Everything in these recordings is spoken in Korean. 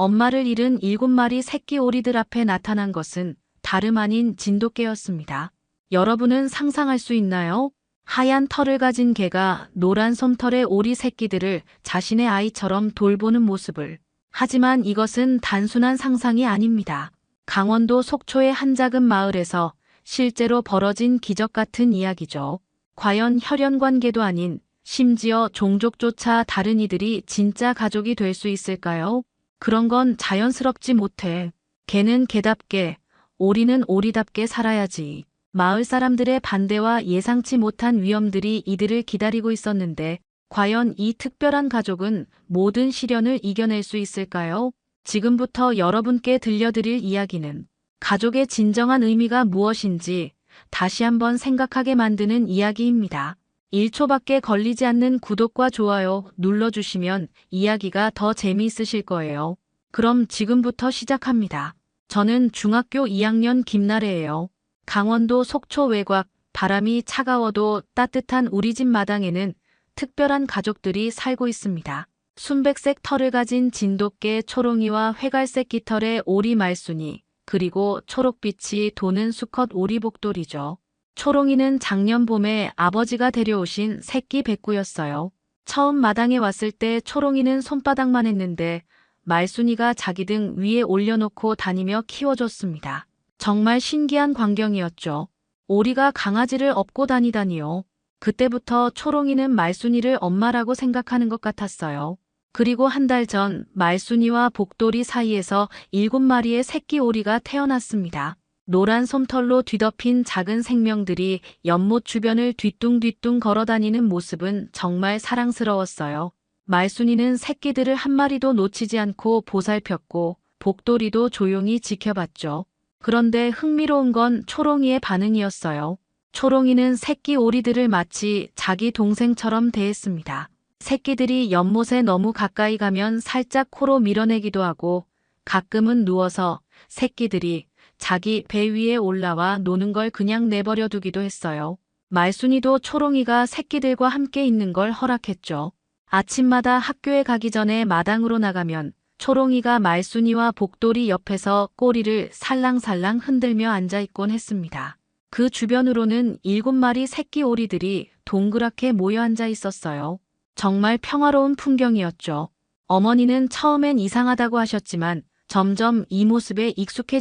엄마를 잃은 7마리 새끼 오리들 앞에 나타난 것은 다름 아닌 진돗개였습니다. 여러분은 상상할 수 있나요? 하얀 털을 가진 개가 노란 솜털의 오리 새끼들을 자신의 아이처럼 돌보는 모습을. 하지만 이것은 단순한 상상이 아닙니다. 강원도 속초의 한 작은 마을에서 실제로 벌어진 기적 같은 이야기죠. 과연 혈연 관계도 아닌 심지어 종족조차 다른 이들이 진짜 가족이 될 수 있을까요? 그런 건 자연스럽지 못해. 개는 개답게, 오리는 오리답게 살아야지. 마을 사람들의 반대와 예상치 못한 위험들이 이들을 기다리고 있었는데, 과연 이 특별한 가족은 모든 시련을 이겨낼 수 있을까요? 지금부터 여러분께 들려드릴 이야기는 가족의 진정한 의미가 무엇인지 다시 한번 생각하게 만드는 이야기입니다. 1초밖에 걸리지 않는 구독과 좋아요 눌러주시면 이야기가 더 재미있으실 거예요. 그럼 지금부터 시작합니다. 저는 중학교 2학년 김나래예요. 강원도 속초 외곽, 바람이 차가워도 따뜻한 우리 집 마당에는 특별한 가족들이 살고 있습니다. 순백색 털을 가진 진돗개 초롱이와 회갈색 깃털의 오리 말순이, 그리고 초록빛이 도는 수컷 오리 복돌이죠. 초롱이는 작년 봄에 아버지가 데려오신 새끼 백구였어요. 처음 마당에 왔을 때 초롱이는 손바닥만 했는데 말순이가 자기 등 위에 올려놓고 다니며 키워줬습니다. 정말 신기한 광경이었죠. 오리가 강아지를 업고 다니다니요. 그때부터 초롱이는 말순이를 엄마라고 생각하는 것 같았어요. 그리고 한 달 전 말순이와 복돌이 사이에서 7마리의 새끼 오리가 태어났습니다. 노란 솜털로 뒤덮인 작은 생명들이 연못 주변을 뒤뚱뒤뚱 걸어다니는 모습은 정말 사랑스러웠어요. 말순이는 새끼들을 한 마리도 놓치지 않고 보살폈고 복돌이도 조용히 지켜봤죠. 그런데 흥미로운 건 초롱이의 반응이었어요. 초롱이는 새끼 오리들을 마치 자기 동생처럼 대했습니다. 새끼들이 연못에 너무 가까이 가면 살짝 코로 밀어내기도 하고 가끔은 누워서 새끼들이 자기 배 위에 올라와 노는 걸 그냥 내버려 두기도 했어요. 말순이도 초롱이가 새끼들과 함께 있는 걸 허락했죠. 아침마다 학교에 가기 전에 마당으로 나가면 초롱이가 말순이와 복돌이 옆에서 꼬리를 살랑살랑 흔들며 앉아있곤 했습니다. 그 주변으로는 7마리 새끼 오리들이 동그랗게 모여 앉아 있었어요. 정말 평화로운 풍경이었죠. 어머니는 처음엔 이상하다고 하셨지만 점점 이 모습에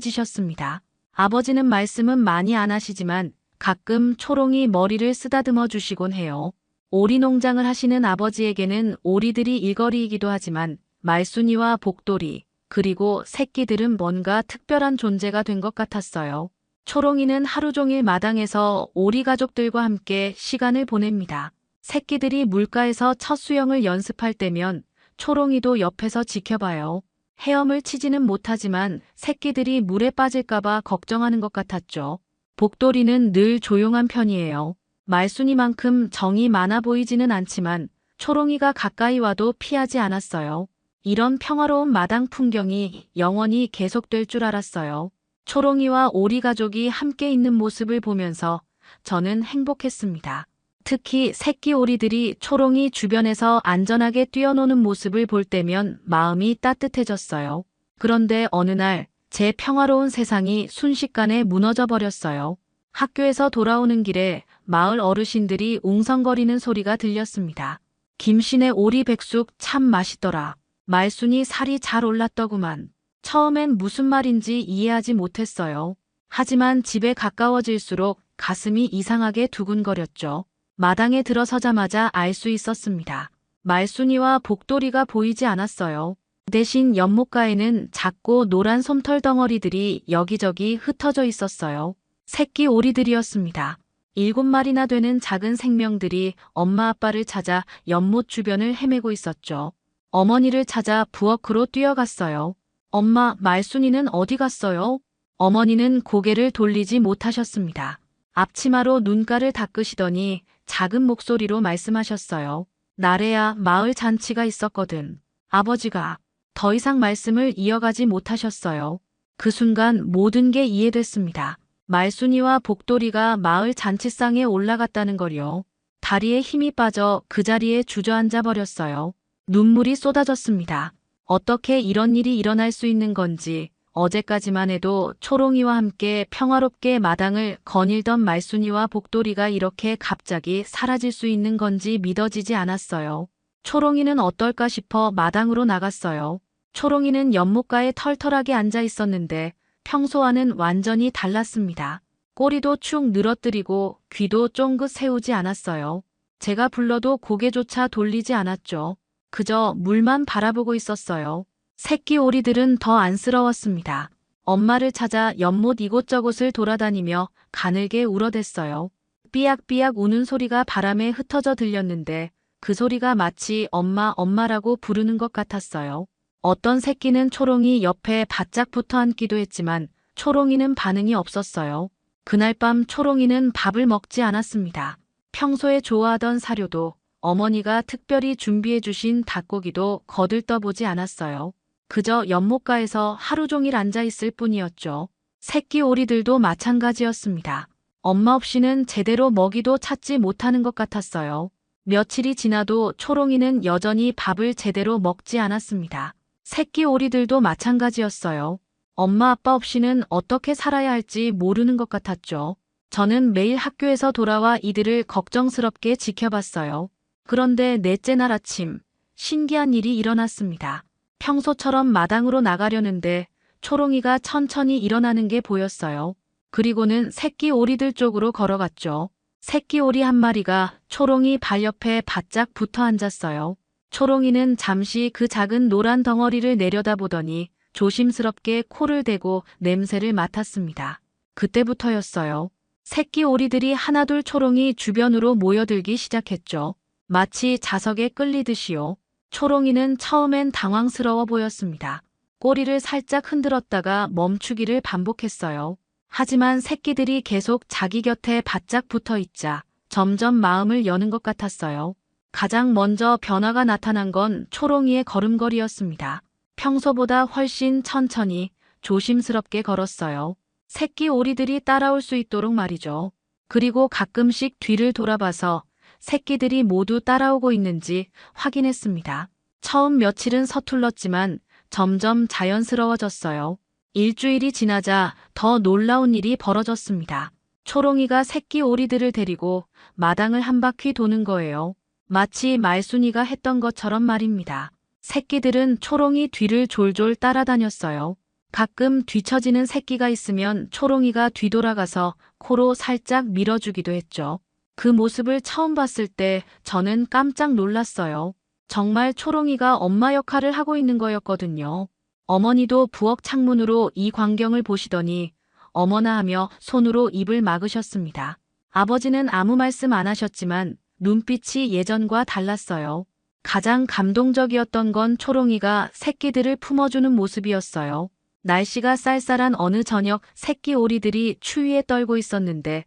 익숙해지셨습니다. 아버지는 말씀은 많이 안 하시지만 가끔 초롱이 머리를 쓰다듬어 주시곤 해요. 오리 농장을 하시는 아버지에게는 오리들이 일거리이기도 하지만 말순이와 복돌이, 그리고 새끼들은 뭔가 특별한 존재가 된 것 같았어요. 초롱이는 하루 종일 마당에서 오리 가족들과 함께 시간을 보냅니다. 새끼들이 물가에서 첫 수영을 연습할 때면 초롱이도 옆에서 지켜봐요. 헤엄을 치지는 못하지만 새끼들이 물에 빠질까봐 걱정하는 것 같았죠. 복돌이는 늘 조용한 편이에요. 말순이만큼 정이 많아 보이지는 않지만 초롱이가 가까이 와도 피하지 않았어요. 이런 평화로운 마당 풍경이 영원히 계속될 줄 알았어요. 초롱이와 오리 가족이 함께 있는 모습을 보면서 저는 행복했습니다. 특히 새끼 오리들이 초롱이 주변에서 안전하게 뛰어노는 모습을 볼 때면 마음이 따뜻해졌어요. 그런데 어느 날 제 평화로운 세상이 순식간에 무너져 버렸어요. 학교에서 돌아오는 길에 마을 어르신들이 웅성거리는 소리가 들렸습니다. 김신의 오리 백숙 참 맛있더라. 말순이 살이 잘 올랐더구만. 처음엔 무슨 말인지 이해하지 못했어요. 하지만 집에 가까워질수록 가슴이 이상하게 두근거렸죠. 마당에 들어서자마자 알 수 있었습니다. 말순이와 복돌이가 보이지 않았어요. 대신 연못가에는 작고 노란 솜털 덩어리들이 여기저기 흩어져 있었어요. 새끼 오리들이었습니다. 7마리나 되는 작은 생명들이 엄마 아빠를 찾아 연못 주변을 헤매고 있었죠. 어머니를 찾아 부엌으로 뛰어갔어요. 엄마, 말순이는 어디 갔어요? 어머니는 고개를 돌리지 못하셨습니다. 앞치마로 눈가를 닦으시더니 작은 목소리로 말씀하셨어요. 나래야, 마을 잔치가 있었거든. 아버지가. 더 이상 말씀을 이어가지 못하셨어요. 그 순간 모든 게 이해됐습니다. 말순이와 복돌이가 마을 잔치상에 올라갔다는 걸요. 다리에 힘이 빠져 그 자리에 주저앉아 버렸어요. 눈물이 쏟아졌습니다. 어떻게 이런 일이 일어날 수 있는 건지 어제까지만 해도 초롱이와 함께 평화롭게 마당을 거닐던 말순이와 복돌이가 이렇게 갑자기 사라질 수 있는 건지 믿어지지 않았어요. 초롱이는 어떨까 싶어 마당으로 나갔어요. 초롱이는 연못가에 털털하게 앉아 있었는데 평소와는 완전히 달랐습니다. 꼬리도 축 늘어뜨리고 귀도 쫑긋 세우지 않았어요. 제가 불러도 고개조차 돌리지 않았죠. 그저 물만 바라보고 있었어요. 새끼 오리들은 더 안쓰러웠습니다. 엄마를 찾아 연못 이곳저곳을 돌아다니며 가늘게 울어댔어요. 삐약삐약 우는 소리가 바람에 흩어져 들렸는데 그 소리가 마치 엄마 엄마라고 부르는 것 같았어요. 어떤 새끼는 초롱이 옆에 바짝 붙어 앉기도 했지만 초롱이는 반응이 없었어요. 그날 밤 초롱이는 밥을 먹지 않았습니다. 평소에 좋아하던 사료도 어머니가 특별히 준비해 주신 닭고기도 거들떠보지 않았어요. 그저 연못가에서 하루 종일 앉아 있을 뿐이었죠. 새끼 오리들도 마찬가지였습니다. 엄마 없이는 제대로 먹이도 찾지 못하는 것 같았어요. 며칠이 지나도 초롱이는 여전히 밥을 제대로 먹지 않았습니다. 새끼 오리들도 마찬가지였어요. 엄마 아빠 없이는 어떻게 살아야 할지 모르는 것 같았죠. 저는 매일 학교에서 돌아와 이들을 걱정스럽게 지켜봤어요. 그런데 넷째 날 아침, 신기한 일이 일어났습니다. 평소처럼 마당으로 나가려는데 초롱이가 천천히 일어나는 게 보였어요. 그리고는 새끼 오리들 쪽으로 걸어갔죠. 새끼 오리 한 마리가 초롱이 발 옆에 바짝 붙어 앉았어요. 초롱이는 잠시 그 작은 노란 덩어리를 내려다보더니 조심스럽게 코를 대고 냄새를 맡았습니다. 그때부터였어요. 새끼 오리들이 하나둘 초롱이 주변으로 모여들기 시작했죠. 마치 자석에 끌리듯이요. 초롱이는 처음엔 당황스러워 보였습니다. 꼬리를 살짝 흔들었다가 멈추기를 반복했어요. 하지만 새끼들이 계속 자기 곁에 바짝 붙어 있자 점점 마음을 여는 것 같았어요. 가장 먼저 변화가 나타난 건 초롱이의 걸음걸이였습니다. 평소보다 훨씬 천천히 조심스럽게 걸었어요. 새끼 오리들이 따라올 수 있도록 말이죠. 그리고 가끔씩 뒤를 돌아봐서 새끼들이 모두 따라오고 있는지 확인했습니다. 처음 며칠은 서툴렀지만 점점 자연스러워졌어요. 일주일이 지나자 더 놀라운 일이 벌어졌습니다. 초롱이가 새끼 오리들을 데리고 마당을 한 바퀴 도는 거예요. 마치 말순이가 했던 것처럼 말입니다. 새끼들은 초롱이 뒤를 졸졸 따라다녔어요. 가끔 뒤처지는 새끼가 있으면 초롱이가 뒤돌아가서 코로 살짝 밀어주기도 했죠. 그 모습을 처음 봤을 때 저는 깜짝 놀랐어요. 정말 초롱이가 엄마 역할을 하고 있는 거였거든요. 어머니도 부엌 창문으로 이 광경을 보시더니 어머나 하며 손으로 입을 막으셨습니다. 아버지는 아무 말씀 안 하셨지만 눈빛이 예전과 달랐어요. 가장 감동적이었던 건 초롱이가 새끼들을 품어주는 모습이었어요. 날씨가 쌀쌀한 어느 저녁 새끼 오리들이 추위에 떨고 있었는데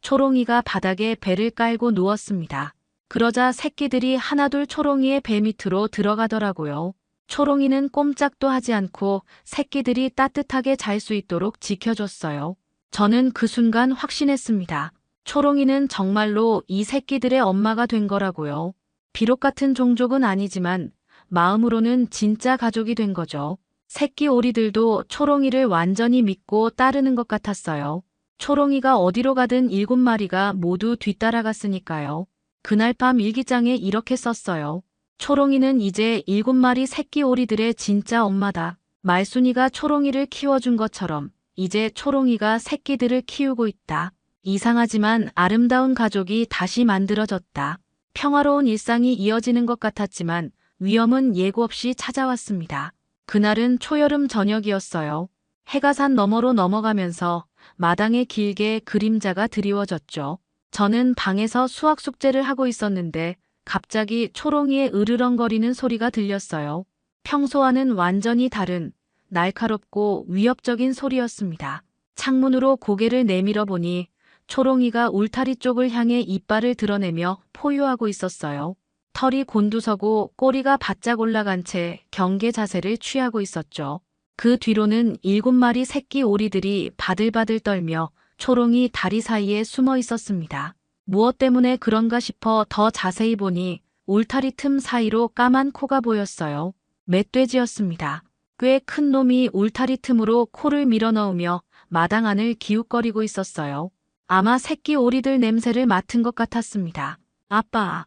초롱이가 바닥에 배를 깔고 누웠습니다. 그러자 새끼들이 하나둘 초롱이의 배 밑으로 들어가더라고요. 초롱이는 꼼짝도 하지 않고 새끼들이 따뜻하게 잘 수 있도록 지켜줬어요. 저는 그 순간 확신했습니다. 초롱이는 정말로 이 새끼들의 엄마가 된 거라고요. 비록 같은 종족은 아니지만 마음으로는 진짜 가족이 된 거죠. 새끼 오리들도 초롱이를 완전히 믿고 따르는 것 같았어요. 초롱이가 어디로 가든 7마리가 모두 뒤따라갔으니까요. 그날 밤 일기장에 이렇게 썼어요. 초롱이는 이제 7마리 새끼 오리들의 진짜 엄마다. 말순이가 초롱이를 키워준 것처럼 이제 초롱이가 새끼들을 키우고 있다. 이상하지만 아름다운 가족이 다시 만들어졌다. 평화로운 일상이 이어지는 것 같았지만 위험은 예고 없이 찾아왔습니다. 그날은 초여름 저녁이었어요. 해가 산 너머로 넘어가면서 마당에 길게 그림자가 드리워졌죠. 저는 방에서 수학 숙제를 하고 있었는데 갑자기 초롱이의 으르렁거리는 소리가 들렸어요. 평소와는 완전히 다른 날카롭고 위협적인 소리였습니다. 창문으로 고개를 내밀어 보니 초롱이가 울타리 쪽을 향해 이빨을 드러내며 포효하고 있었어요. 털이 곤두서고 꼬리가 바짝 올라간 채 경계 자세를 취하고 있었죠. 그 뒤로는 7마리 새끼 오리들이 바들바들 떨며 초롱이 다리 사이에 숨어 있었습니다. 무엇 때문에 그런가 싶어 더 자세히 보니 울타리 틈 사이로 까만 코가 보였어요. 멧돼지였습니다. 꽤 큰 놈이 울타리 틈으로 코를 밀어넣으며 마당 안을 기웃거리고 있었어요. 아마 새끼 오리들 냄새를 맡은 것 같았습니다. 아빠.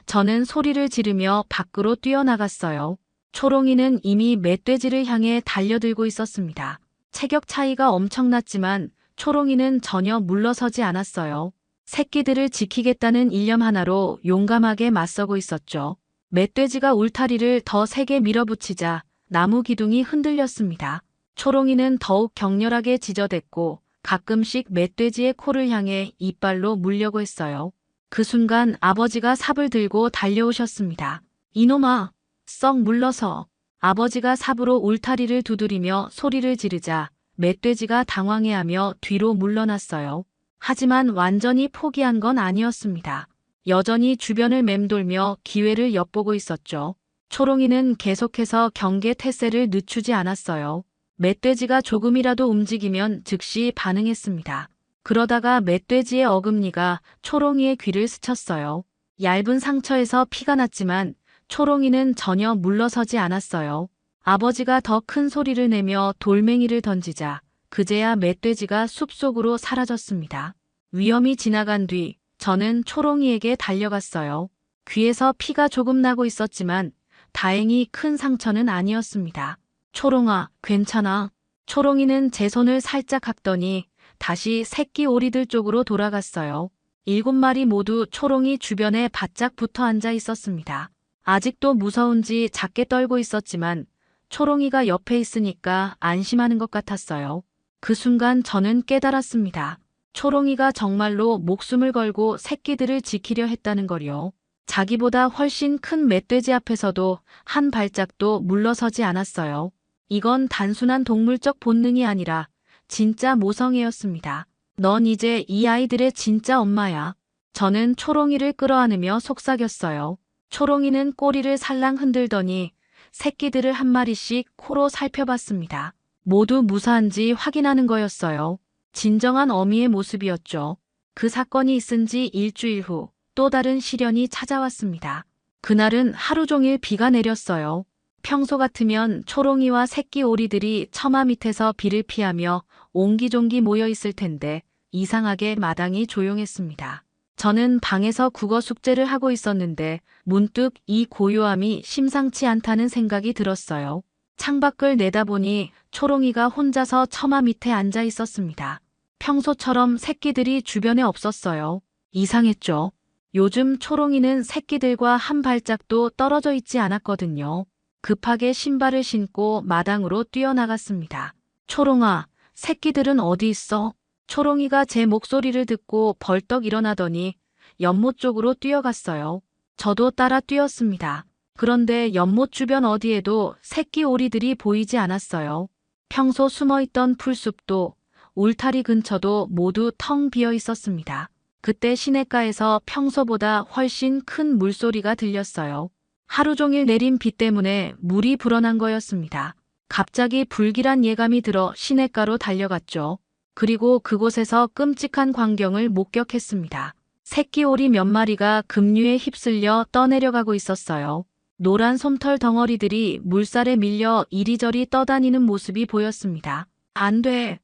저는 소리를 지르며 밖으로 뛰어나갔어요. 초롱이는 이미 멧돼지를 향해 달려들고 있었습니다. 체격 차이가 엄청났지만 초롱이는 전혀 물러서지 않았어요. 새끼들을 지키겠다는 일념 하나로 용감하게 맞서고 있었죠. 멧돼지가 울타리를 더 세게 밀어붙이자 나무 기둥이 흔들렸습니다. 초롱이는 더욱 격렬하게 지저댔고 가끔씩 멧돼지의 코를 향해 이빨로 물려고 했어요. 그 순간 아버지가 삽을 들고 달려오셨습니다. 이놈아, 썩 물러서. 아버지가 삽으로 울타리를 두드리며 소리를 지르자 멧돼지가 당황해하며 뒤로 물러났어요. 하지만 완전히 포기한 건 아니었습니다. 여전히 주변을 맴돌며 기회를 엿보고 있었죠. 초롱이는 계속해서 경계 태세를 늦추지 않았어요. 멧돼지가 조금이라도 움직이면 즉시 반응했습니다. 그러다가 멧돼지의 어금니가 초롱이의 귀를 스쳤어요. 얇은 상처에서 피가 났지만 초롱이는 전혀 물러서지 않았어요. 아버지가 더 큰 소리를 내며 돌멩이를 던지자 그제야 멧돼지가 숲속으로 사라졌습니다. 위험이 지나간 뒤 저는 초롱이에게 달려갔어요. 귀에서 피가 조금 나고 있었지만 다행히 큰 상처는 아니었습니다. 초롱아, 괜찮아. 초롱이는 제 손을 살짝 깎더니 다시 새끼 오리들 쪽으로 돌아갔어요. 7마리 모두 초롱이 주변에 바짝 붙어 앉아 있었습니다. 아직도 무서운지 작게 떨고 있었지만 초롱이가 옆에 있으니까 안심하는 것 같았어요. 그 순간 저는 깨달았습니다. 초롱이가 정말로 목숨을 걸고 새끼들을 지키려 했다는 걸요. 자기보다 훨씬 큰 멧돼지 앞에서도 한 발짝도 물러서지 않았어요. 이건 단순한 동물적 본능이 아니라 진짜 모성애였습니다. 넌 이제 이 아이들의 진짜 엄마야. 저는 초롱이를 끌어안으며 속삭였어요. 초롱이는 꼬리를 살랑 흔들더니 새끼들을 한 마리씩 코로 살펴봤습니다. 모두 무사한지 확인하는 거였어요. 진정한 어미의 모습이었죠. 그 사건이 있은 지 일주일 후 또 다른 시련이 찾아왔습니다. 그날은 하루 종일 비가 내렸어요. 평소 같으면 초롱이와 새끼 오리들이 처마 밑에서 비를 피하며 옹기종기 모여 있을 텐데 이상하게 마당이 조용했습니다. 저는 방에서 국어 숙제를 하고 있었는데 문득 이 고요함이 심상치 않다는 생각이 들었어요. 창밖을 내다보니 초롱이가 혼자서 처마 밑에 앉아 있었습니다. 평소처럼 새끼들이 주변에 없었어요. 이상했죠. 요즘 초롱이는 새끼들과 한 발짝도 떨어져 있지 않았거든요. 급하게 신발을 신고 마당으로 뛰어나갔습니다. 초롱아, 새끼들은 어디 있어? 초롱이가 제 목소리를 듣고 벌떡 일어나더니 연못 쪽으로 뛰어갔어요. 저도 따라 뛰었습니다. 그런데 연못 주변 어디에도 새끼 오리들이 보이지 않았어요. 평소 숨어있던 풀숲도 울타리 근처도 모두 텅 비어 있었습니다. 그때 시냇가에서 평소보다 훨씬 큰 물소리가 들렸어요. 하루 종일 내린 비 때문에 물이 불어난 거였습니다. 갑자기 불길한 예감이 들어 시냇가로 달려갔죠. 그리고 그곳에서 끔찍한 광경을 목격했습니다. 새끼 오리 몇 마리가 급류에 휩쓸려 떠내려가고 있었어요. 노란 솜털 덩어리들이 물살에 밀려 이리저리 떠다니는 모습이 보였습니다. 안 돼.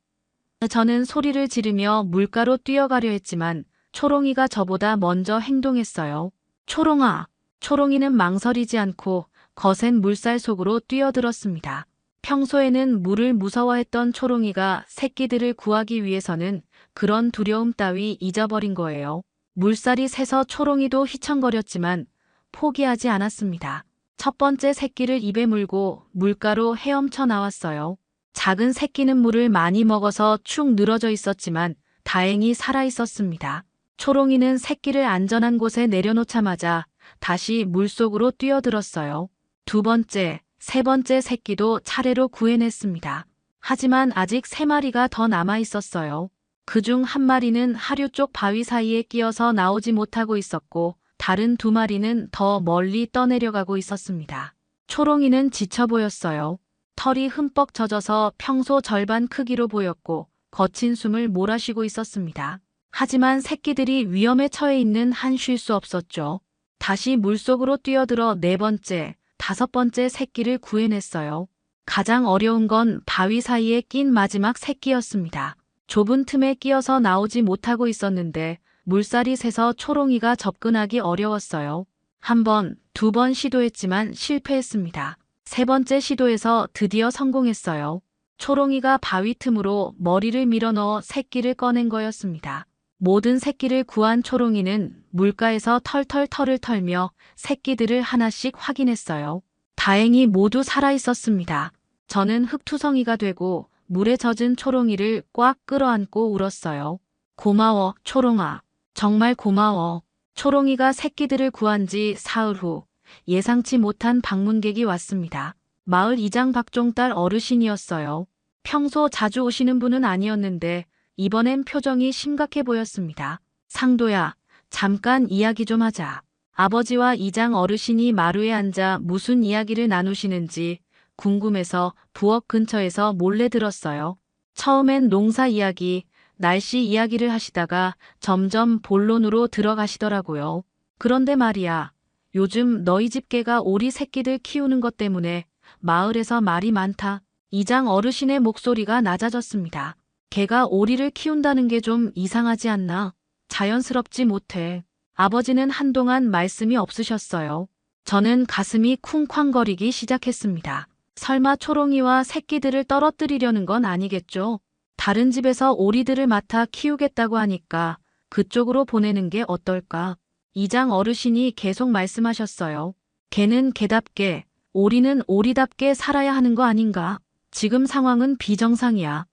저는 소리를 지르며 물가로 뛰어가려 했지만 초롱이가 저보다 먼저 행동했어요. 초롱아. 초롱이는 망설이지 않고 거센 물살 속으로 뛰어들었습니다. 평소에는 물을 무서워했던 초롱이가 새끼들을 구하기 위해서는 그런 두려움 따위 잊어버린 거예요. 물살이 세서 초롱이도 휘청거렸지만 포기하지 않았습니다. 첫 번째 새끼를 입에 물고 물가로 헤엄쳐 나왔어요. 작은 새끼는 물을 많이 먹어서 축 늘어져 있었지만 다행히 살아 있었습니다. 초롱이는 새끼를 안전한 곳에 내려놓자마자 다시 물속으로 뛰어들었어요. 두 번째, 세 번째 새끼도 차례로 구해냈습니다. 하지만 아직 3마리가 더 남아 있었어요. 그중 한 마리는 하류 쪽 바위 사이에 끼어서 나오지 못하고 있었고 다른 2마리는 더 멀리 떠내려가고 있었습니다. 초롱이는 지쳐 보였어요. 털이 흠뻑 젖어서 평소 절반 크기로 보였고 거친 숨을 몰아쉬고 있었습니다. 하지만 새끼들이 위험에 처해 있는 한 쉴 수 없었죠. 다시 물속으로 뛰어들어 4번째, 5번째 새끼를 구해냈어요. 가장 어려운 건 바위 사이에 낀 마지막 새끼였습니다. 좁은 틈에 끼어서 나오지 못하고 있었는데 물살이 새서 초롱이가 접근하기 어려웠어요. 1번, 2번 시도했지만 실패했습니다. 3번째 시도에서 드디어 성공했어요. 초롱이가 바위 틈으로 머리를 밀어넣어 새끼를 꺼낸 거였습니다. 모든 새끼를 구한 초롱이는 물가에서 털털 털을 털며 새끼들을 하나씩 확인했어요. 다행히 모두 살아있었습니다. 저는 흙투성이가 되고 물에 젖은 초롱이를 꽉 끌어안고 울었어요. 고마워, 초롱아. 정말 고마워. 초롱이가 새끼들을 구한 지 사흘 후 예상치 못한 방문객이 왔습니다. 마을 이장 박종딸 어르신이었어요. 평소 자주 오시는 분은 아니었는데 이번엔 표정이 심각해 보였습니다. 상도야, 잠깐 이야기 좀 하자. 아버지와 이장 어르신이 마루에 앉아 무슨 이야기를 나누시는지 궁금해서 부엌 근처에서 몰래 들었어요. 처음엔 농사 이야기, 날씨 이야기를 하시다가 점점 본론으로 들어가시더라고요. 그런데 말이야, 요즘 너희 집 개가 오리 새끼들 키우는 것 때문에 마을에서 말이 많다. 이장 어르신의 목소리가 낮아졌습니다. 개가 오리를 키운다는 게 좀 이상하지 않나? 자연스럽지 못해. 아버지는 한동안 말씀이 없으셨어요. 저는 가슴이 쿵쾅거리기 시작했습니다. 설마 초롱이와 새끼들을 떨어뜨리려는 건 아니겠죠? 다른 집에서 오리들을 맡아 키우겠다고 하니까 그쪽으로 보내는 게 어떨까? 이장 어르신이 계속 말씀하셨어요. 개는 개답게, 오리는 오리답게 살아야 하는 거 아닌가? 지금 상황은 비정상이야.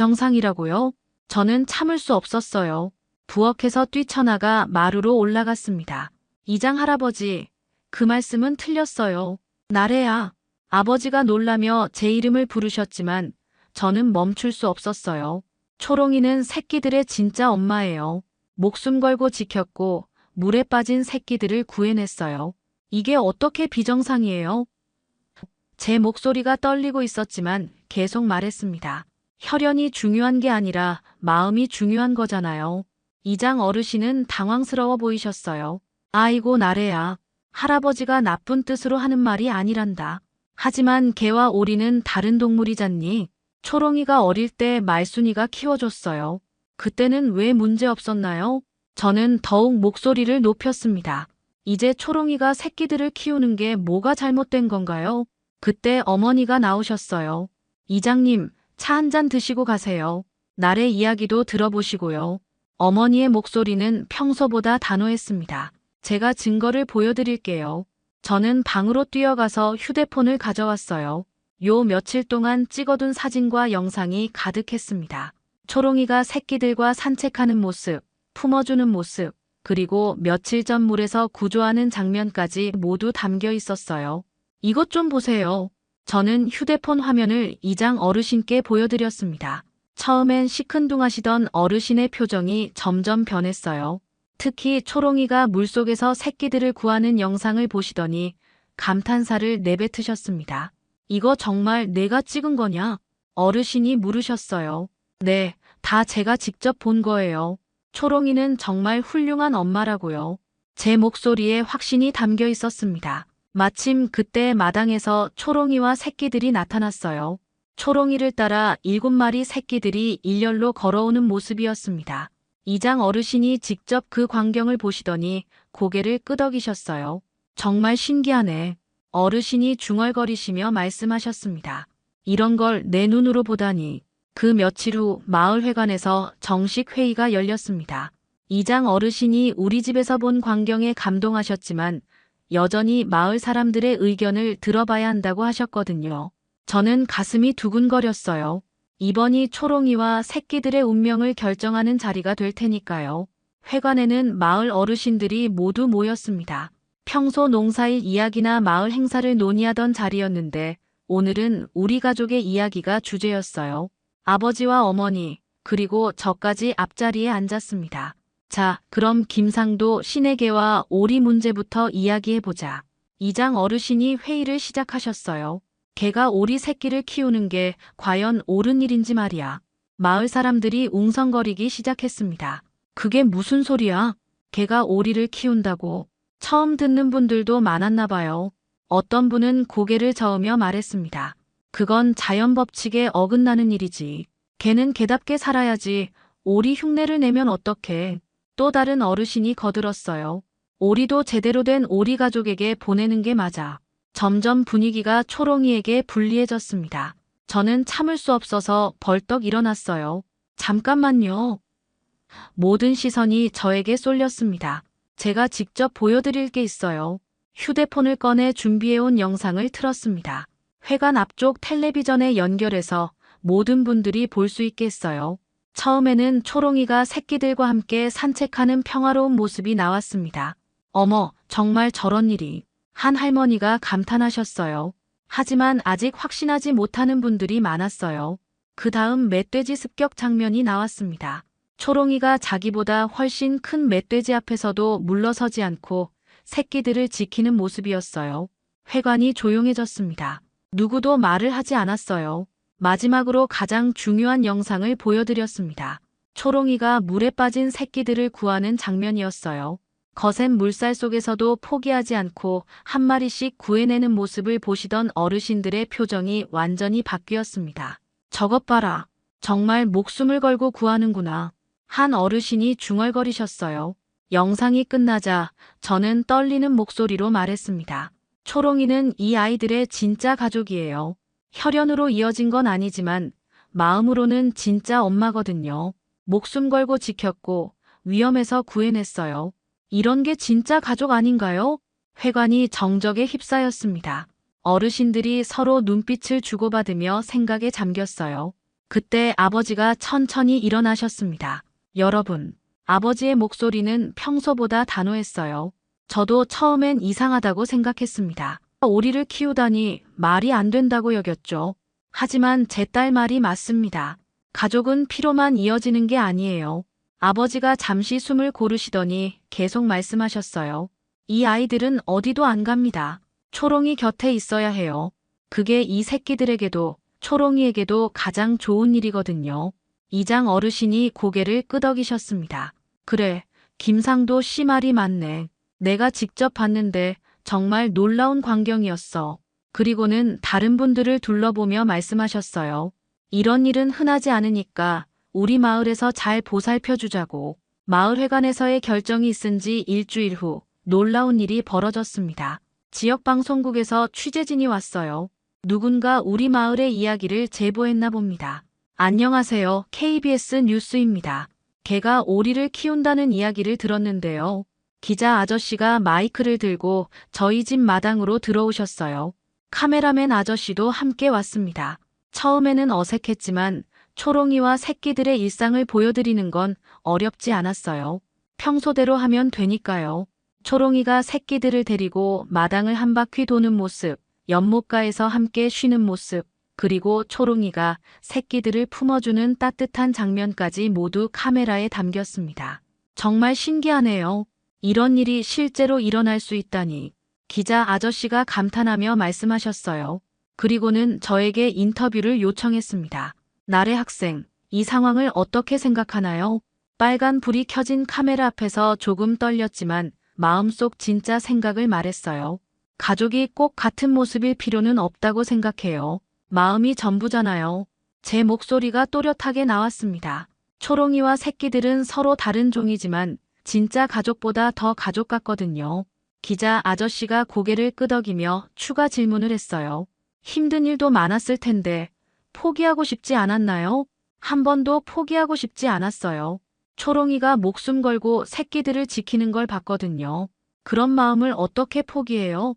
비정상이라고요? 저는 참을 수 없었어요. 부엌에서 뛰쳐나가 마루로 올라갔습니다. 이장 할아버지, 그 말씀은 틀렸어요. 나래야. 아버지가 놀라며 제 이름을 부르셨지만 저는 멈출 수 없었어요. 초롱이는 새끼들의 진짜 엄마예요. 목숨 걸고 지켰고 물에 빠진 새끼들을 구해냈어요. 이게 어떻게 비정상이에요? 제 목소리가 떨리고 있었지만 계속 말했습니다. 혈연이 중요한 게 아니라 마음이 중요한 거잖아요. 이장 어르신은 당황스러워 보이셨어요. 아이고 나래야. 할아버지가 나쁜 뜻으로 하는 말이 아니란다. 하지만 개와 오리는 다른 동물이잖니. 초롱이가 어릴 때 말순이가 키워줬어요. 그때는 왜 문제 없었나요? 저는 더욱 목소리를 높였습니다. 이제 초롱이가 새끼들을 키우는 게 뭐가 잘못된 건가요? 그때 어머니가 나오셨어요. 이장님, 차 한 잔 드시고 가세요. 날의 이야기도 들어보시고요. 어머니의 목소리는 평소보다 단호했습니다. 제가 증거를 보여드릴게요. 저는 방으로 뛰어가서 휴대폰을 가져왔어요. 요 며칠 동안 찍어둔 사진과 영상이 가득했습니다. 초롱이가 새끼들과 산책하는 모습, 품어주는 모습, 그리고 며칠 전 물에서 구조하는 장면까지 모두 담겨 있었어요. 이것 좀 보세요. 저는 휴대폰 화면을 이장 어르신께 보여드렸습니다. 처음엔 시큰둥하시던 어르신의 표정이 점점 변했어요. 특히 초롱이가 물속에서 새끼들을 구하는 영상을 보시더니 감탄사를 내뱉으셨습니다. 이거 정말 내가 찍은 거냐? 어르신이 물으셨어요. 네, 다 제가 직접 본 거예요. 초롱이는 정말 훌륭한 엄마라고요. 제 목소리에 확신이 담겨 있었습니다. 마침 그때 마당에서 초롱이와 새끼들이 나타났어요. 초롱이를 따라 7마리 새끼들이 일렬로 걸어오는 모습이었습니다. 이장 어르신이 직접 그 광경을 보시더니 고개를 끄덕이셨어요. 정말 신기하네. 어르신이 중얼거리시며 말씀하셨습니다. 이런 걸 내 눈으로 보다니. 그 며칠 후 마을회관에서 정식 회의가 열렸습니다. 이장 어르신이 우리 집에서 본 광경에 감동하셨지만 여전히 마을 사람들의 의견을 들어봐야 한다고 하셨거든요. 저는 가슴이 두근거렸어요. 이번이 초롱이와 새끼들의 운명을 결정하는 자리가 될 테니까요. 회관에는 마을 어르신들이 모두 모였습니다. 평소 농사일 이야기나 마을 행사를 논의하던 자리였는데 오늘은 우리 가족의 이야기가 주제였어요. 아버지와 어머니, 그리고 저까지 앞자리에 앉았습니다. 자, 그럼 김상도 신에게와 오리 문제부터 이야기해보자. 이장 어르신이 회의를 시작하셨어요. 개가 오리 새끼를 키우는 게 과연 옳은 일인지 말이야. 마을 사람들이 웅성거리기 시작했습니다. 그게 무슨 소리야? 개가 오리를 키운다고. 처음 듣는 분들도 많았나 봐요. 어떤 분은 고개를 저으며 말했습니다. 그건 자연 법칙에 어긋나는 일이지. 개는 개답게 살아야지. 오리 흉내를 내면 어떡해. 또 다른 어르신이 거들었어요. 오리도 제대로 된 오리 가족에게 보내는 게 맞아. 점점 분위기가 초롱이에게 불리해졌습니다. 저는 참을 수 없어서 벌떡 일어났어요. 잠깐만요. 모든 시선이 저에게 쏠렸습니다. 제가 직접 보여드릴 게 있어요. 휴대폰을 꺼내 준비해온 영상을 틀었습니다. 회관 앞쪽 텔레비전에 연결해서 모든 분들이 볼 수 있게 했어요. 처음에는 초롱이가 새끼들과 함께 산책하는 평화로운 모습이 나왔습니다. 어머, 정말 저런 일이. 한 할머니가 감탄하셨어요. 하지만 아직 확신하지 못하는 분들이 많았어요. 그 다음 멧돼지 습격 장면이 나왔습니다. 초롱이가 자기보다 훨씬 큰 멧돼지 앞에서도 물러서지 않고 새끼들을 지키는 모습이었어요. 회관이 조용해졌습니다. 누구도 말을 하지 않았어요. 마지막으로 가장 중요한 영상을 보여드렸습니다. 초롱이가 물에 빠진 새끼들을 구하는 장면이었어요. 거센 물살 속에서도 포기하지 않고 한 마리씩 구해내는 모습을 보시던 어르신들의 표정이 완전히 바뀌었습니다. 저것 봐라. 정말 목숨을 걸고 구하는구나. 한 어르신이 중얼거리셨어요. 영상이 끝나자 저는 떨리는 목소리로 말했습니다. 초롱이는 이 아이들의 진짜 가족이에요. 혈연으로 이어진 건 아니지만 마음으로는 진짜 엄마거든요. 목숨 걸고 지켰고 위험해서 구해냈어요. 이런 게 진짜 가족 아닌가요? 회관이 정적에 휩싸였습니다. 어르신들이 서로 눈빛을 주고받으며 생각에 잠겼어요. 그때 아버지가 천천히 일어나셨습니다. 여러분, 아버지의 목소리는 평소보다 단호했어요. 저도 처음엔 이상하다고 생각했습니다. 오리를 키우다니 말이 안 된다고 여겼죠. 하지만 제 딸 말이 맞습니다. 가족은 피로만 이어지는 게 아니에요. 아버지가 잠시 숨을 고르시더니 계속 말씀하셨어요. 이 아이들은 어디도 안 갑니다. 초롱이 곁에 있어야 해요. 그게 이 새끼들에게도 초롱이에게도 가장 좋은 일이거든요. 이장 어르신이 고개를 끄덕이셨습니다. 그래, 김상도 씨 말이 맞네. 내가 직접 봤는데 정말 놀라운 광경이었어. 그리고는 다른 분들을 둘러보며 말씀하셨어요. 이런 일은 흔하지 않으니까 우리 마을에서 잘 보살펴주자고. 마을회관에서의 결정이 있은 지 일주일 후 놀라운 일이 벌어졌습니다. 지역방송국에서 취재진이 왔어요. 누군가 우리 마을의 이야기를 제보했나 봅니다. 안녕하세요. KBS 뉴스입니다. 개가 오리를 키운다는 이야기를 들었는데요. 기자 아저씨가 마이크를 들고 저희 집 마당으로 들어오셨어요. 카메라맨 아저씨도 함께 왔습니다. 처음에는 어색했지만 초롱이와 새끼들의 일상을 보여드리는 건 어렵지 않았어요. 평소대로 하면 되니까요. 초롱이가 새끼들을 데리고 마당을 한 바퀴 도는 모습, 연못가에서 함께 쉬는 모습, 그리고 초롱이가 새끼들을 품어주는 따뜻한 장면까지 모두 카메라에 담겼습니다. 정말 신기하네요. 이런 일이 실제로 일어날 수 있다니. 기자 아저씨가 감탄하며 말씀하셨어요. 그리고는 저에게 인터뷰를 요청했습니다. 나래 학생, 이 상황을 어떻게 생각하나요? 빨간 불이 켜진 카메라 앞에서 조금 떨렸지만 마음속 진짜 생각을 말했어요. 가족이 꼭 같은 모습일 필요는 없다고 생각해요. 마음이 전부잖아요. 제 목소리가 또렷하게 나왔습니다. 초롱이와 새끼들은 서로 다른 종이지만 진짜 가족보다 더 가족 같거든요. 기자 아저씨가 고개를 끄덕이며 추가 질문을 했어요. 힘든 일도 많았을 텐데 포기하고 싶지 않았나요? 한 번도 포기하고 싶지 않았어요. 초롱이가 목숨 걸고 새끼들을 지키는 걸 봤거든요. 그런 마음을 어떻게 포기해요?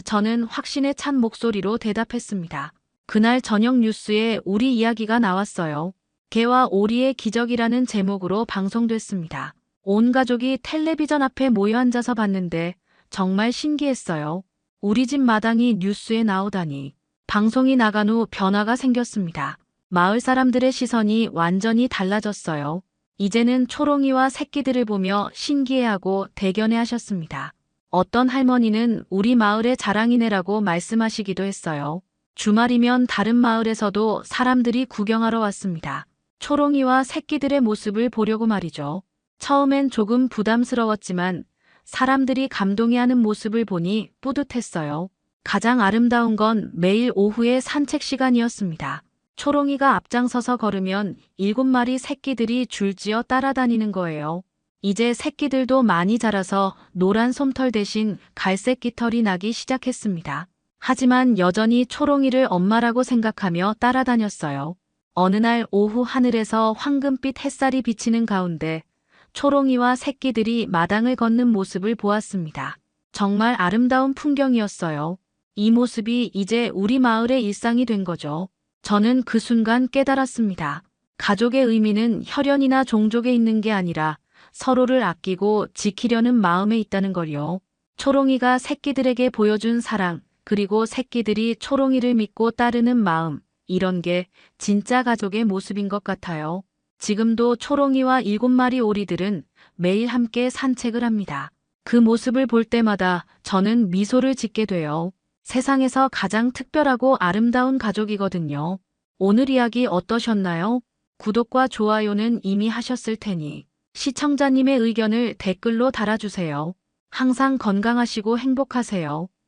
저는 확신에 찬 목소리로 대답했습니다. 그날 저녁 뉴스에 우리 이야기가 나왔어요. 개와 오리의 기적이라는 제목으로 방송됐습니다. 온 가족이 텔레비전 앞에 모여 앉아서 봤는데 정말 신기했어요. 우리 집 마당이 뉴스에 나오다니. 방송이 나간 후 변화가 생겼습니다. 마을 사람들의 시선이 완전히 달라졌어요. 이제는 초롱이와 새끼들을 보며 신기해하고 대견해 하셨습니다. 어떤 할머니는 우리 마을의 자랑이네라고 말씀하시기도 했어요. 주말이면 다른 마을에서도 사람들이 구경하러 왔습니다. 초롱이와 새끼들의 모습을 보려고 말이죠. 처음엔 조금 부담스러웠지만 사람들이 감동해하는 모습을 보니 뿌듯했어요. 가장 아름다운 건 매일 오후의 산책 시간이었습니다. 초롱이가 앞장서서 걸으면 7마리 새끼들이 줄지어 따라다니는 거예요. 이제 새끼들도 많이 자라서 노란 솜털 대신 갈색 깃털이 나기 시작했습니다. 하지만 여전히 초롱이를 엄마라고 생각하며 따라다녔어요. 어느 날 오후 하늘에서 황금빛 햇살이 비치는 가운데 초롱이와 새끼들이 마당을 걷는 모습을 보았습니다. 정말 아름다운 풍경이었어요. 이 모습이 이제 우리 마을의 일상이 된 거죠. 저는 그 순간 깨달았습니다. 가족의 의미는 혈연이나 종족에 있는 게 아니라 서로를 아끼고 지키려는 마음에 있다는 걸요. 초롱이가 새끼들에게 보여준 사랑, 그리고 새끼들이 초롱이를 믿고 따르는 마음, 이런 게 진짜 가족의 모습인 것 같아요. 지금도 초롱이와 7마리 오리들은 매일 함께 산책을 합니다. 그 모습을 볼 때마다 저는 미소를 짓게 돼요. 세상에서 가장 특별하고 아름다운 가족이거든요. 오늘 이야기 어떠셨나요? 구독과 좋아요는 이미 하셨을 테니 시청자님의 의견을 댓글로 달아주세요. 항상 건강하시고 행복하세요.